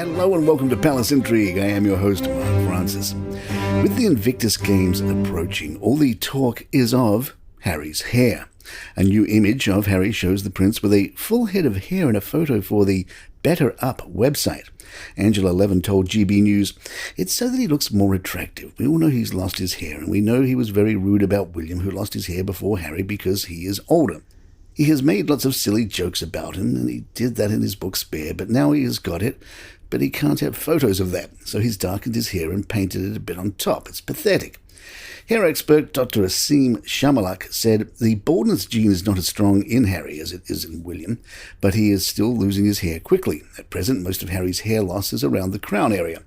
Hello and welcome to Palace Intrigue. I am your host, Mark Francis. With the Invictus Games approaching, all the talk is of Harry's hair. A new image of Harry shows the prince with a full head of hair in a photo for the Better Up website. Angela Levin told GB News, "It's so that he looks more attractive. We all know he's lost his hair, and we know he was very rude about William, who lost his hair before Harry because he is older. He has made lots of silly jokes about him, and he did that in his book Spare, but now he has got it. But he can't have photos of that, so he's darkened his hair and painted it a bit on top. It's pathetic." Hair expert Dr. Asim Shamalak said the baldness gene is not as strong in Harry as it is in William, but he is still losing his hair quickly. At present, most of Harry's hair loss is around the crown area.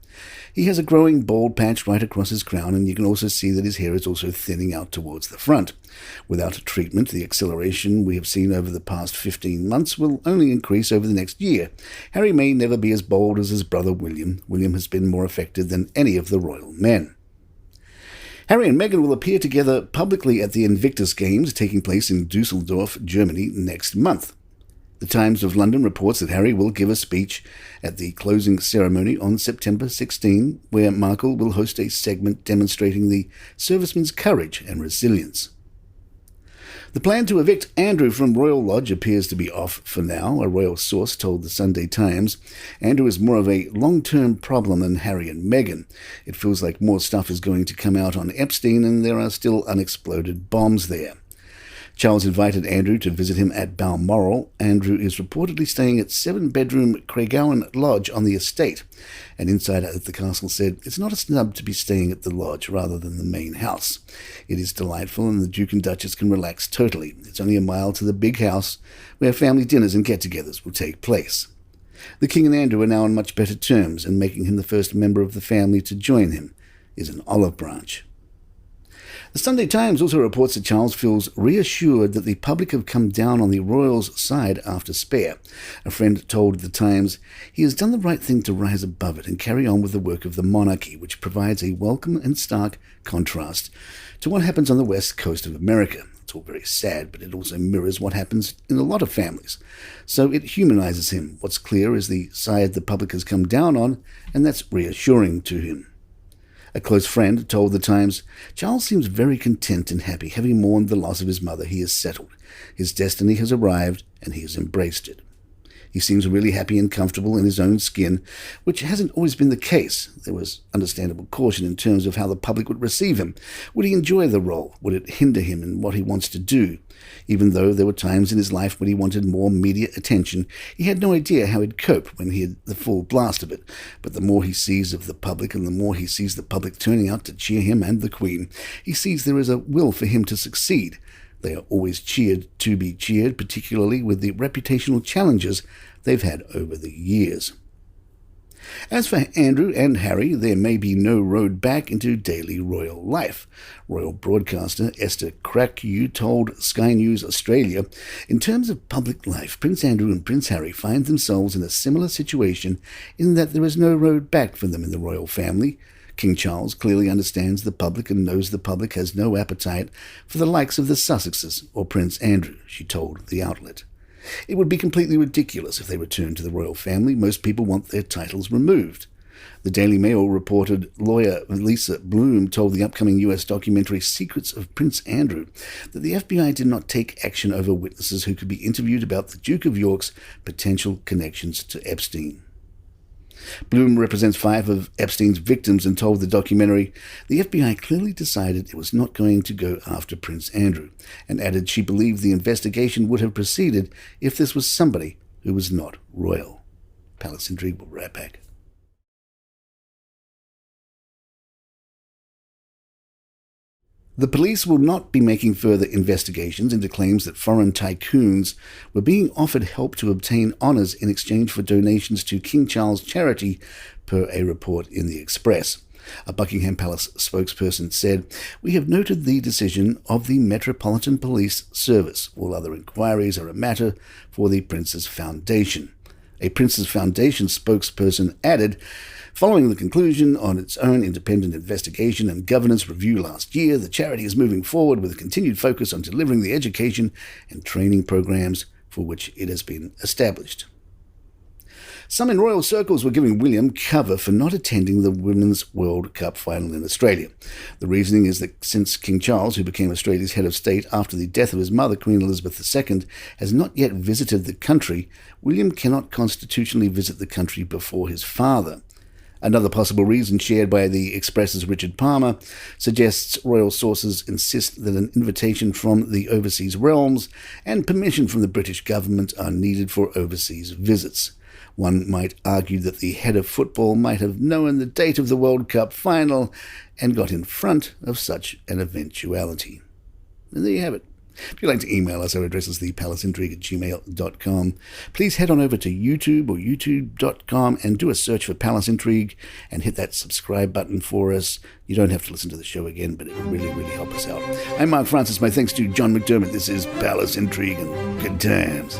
He has a growing bald patch right across his crown, and you can also see that his hair is also thinning out towards the front. Without a treatment, the acceleration we have seen over the past 15 months will only increase over the next year. Harry may never be as bald as his brother William. William has been more affected than any of the royal men. Harry and Meghan will appear together publicly at the Invictus Games taking place in Dusseldorf, Germany, next month. The Times of London reports that Harry will give a speech at the closing ceremony on September 16, where Markle will host a segment demonstrating the servicemen's courage and resilience. The plan to evict Andrew from Royal Lodge appears to be off for now, a royal source told the Sunday Times. Andrew is more of a long-term problem than Harry and Meghan. It feels like more stuff is going to come out on Epstein, and there are still unexploded bombs there. Charles invited Andrew to visit him at Balmoral. Andrew is reportedly staying at 7-bedroom Craiggowan Lodge on the estate. An insider at the castle said, "It's not a snub to be staying at the lodge rather than the main house. It is delightful and the Duke and Duchess can relax totally. It's only a mile to the big house where family dinners and get-togethers will take place." The King and Andrew are now on much better terms, and making him the first member of the family to join him is an olive branch. The Sunday Times also reports that Charles feels reassured that the public have come down on the royals' side after Spare. A friend told the Times he has done the right thing to rise above it and carry on with the work of the monarchy, which provides a welcome and stark contrast to what happens on the west coast of America. It's all very sad, but it also mirrors what happens in a lot of families. So it humanizes him. What's clear is the side the public has come down on, and that's reassuring to him. A close friend told the Times, "Charles seems very content and happy. Having mourned the loss of his mother, he is settled. His destiny has arrived, and he has embraced it. He seems really happy and comfortable in his own skin, which hasn't always been the case. There was understandable caution in terms of how the public would receive him. Would he enjoy the role? Would it hinder him in what he wants to do? Even though there were times in his life when he wanted more media attention, he had no idea how he'd cope when he had the full blast of it. But the more he sees of the public and the more he sees the public turning out to cheer him and the Queen, he sees there is a will for him to succeed. They are always cheered to be cheered, particularly with the reputational challenges they've had over the years." As for Andrew and Harry, there may be no road back into daily royal life. Royal broadcaster Esther Krakue told Sky News Australia, "In terms of public life, Prince Andrew and Prince Harry find themselves in a similar situation in that there is no road back for them in the royal family. King Charles clearly understands the public and knows the public has no appetite for the likes of the Sussexes or Prince Andrew," she told the outlet. "It would be completely ridiculous if they returned to the royal family. Most people want their titles removed." The Daily Mail reported lawyer Lisa Bloom told the upcoming US documentary Secrets of Prince Andrew that the FBI did not take action over witnesses who could be interviewed about the Duke of York's potential connections to Epstein. Bloom represents 5 of Epstein's victims and told the documentary, "The FBI clearly decided it was not going to go after Prince Andrew," and added she believed the investigation would have proceeded if this was somebody who was not royal. Palace Intrigue will be right back. The police will not be making further investigations into claims that foreign tycoons were being offered help to obtain honours in exchange for donations to King Charles charity, per a report in the Express. A Buckingham Palace spokesperson said, "We have noted the decision of the Metropolitan Police Service. All other inquiries are a matter for the Prince's Foundation." A Prince's Foundation spokesperson added, "Following the conclusion on its own independent investigation and governance review last year, the charity is moving forward with a continued focus on delivering the education and training programs for which it has been established. Some in royal circles were giving William cover for not attending the Women's World Cup final in Australia. The reasoning is that since King Charles, who became Australia's head of state after the death of his mother, Queen Elizabeth II, has not yet visited the country, William cannot constitutionally visit the country before his father. Another possible reason, shared by the Express's Richard Palmer, suggests royal sources insist that an invitation from the overseas realms and permission from the British government are needed for overseas visits. One might argue that the head of football might have known the date of the World Cup final and got in front of such an eventuality. And there you have it. If you'd like to email us, our address is thepalaceintrigue@gmail.com. Please head on over to YouTube or youtube.com and do a search for Palace Intrigue and hit that subscribe button for us. You don't have to listen to the show again, but it would really, really help us out. I'm Mark Francis. My thanks to John McDermott. This is Palace Intrigue, and good times.